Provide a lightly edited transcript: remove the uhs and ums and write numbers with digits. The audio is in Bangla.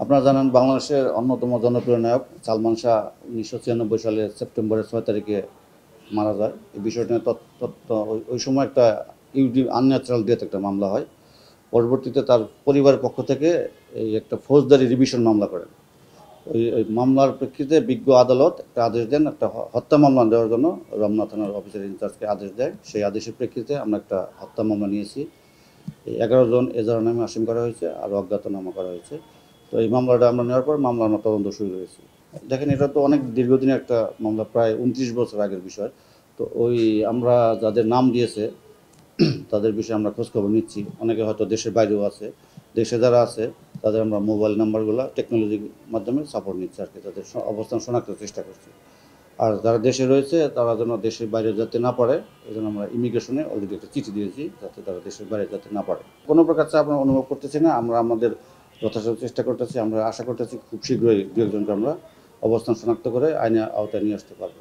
আপনারা জানেন বাংলাদেশের অন্যতম জনপ্রিয় নায়ক সালমান শাহ 1996 সালের সেপ্টেম্বরের 6 তারিখে মারা যায়। এই বিষয়টা নিয়ে ওই সময় একটা আনন্যাচারাল ডেথ একটা মামলা হয়। পরবর্তীতে তার পরিবারের পক্ষ থেকে এই একটা ফৌজদারি রিভিশন মামলা করেন। ওই মামলার প্রেক্ষিতে বিজ্ঞ আদালত একটা আদেশ দেন, একটা হত্যা মামলা দেওয়ার জন্য রমনা থানার অফিসার ইনচার্জকে আদেশ দেয়। সেই আদেশের প্রেক্ষিতে আমরা একটা হত্যা মামলা নিয়েছি। এই 11 জন এজাহার নামে আসামি করা হয়েছে আর অজ্ঞাতনামা করা হয়েছে। তো এই মামলাটা আমরা নেওয়ার পর মামলা আমরা তদন্ত শুরু করেছি। দেখেন, এটা তো অনেক দীর্ঘদিনের একটা মামলা, প্রায় 29 বছর আগের বিষয়। তো আমরা যাদের নাম দিয়েছে তাদের বিষয়ে আমরা খোঁজখবর নিচ্ছি। অনেকে হয়তো দেশের বাইরেও আছে। দেশে যারা আছে তাদের আমরা মোবাইল নাম্বারগুলো টেকনোলজির মাধ্যমে সাপোর্ট নিচ্ছি আর কি, তাদের অবস্থান শনাক্তের চেষ্টা করছি। আর যারা দেশে রয়েছে তারা যেন দেশের বাইরে যেতে না পারে, এই জন্য আমরা ইমিগ্রেশনে অলরেডি একটা চিঠি দিয়েছি, যাতে তারা দেশের বাইরে যেতে না পারে। কোনো প্রকার চাপ আমরা অনুভব করতেছি না। আমরা আমাদের যথাসাধ্য চেষ্টা করতেছি। আমরা আশা করতেছি খুব শীঘ্রই দু একজনকে আমরা অবস্থান শনাক্ত করে আইনের আওতায় নিয়ে আসতে পারবো।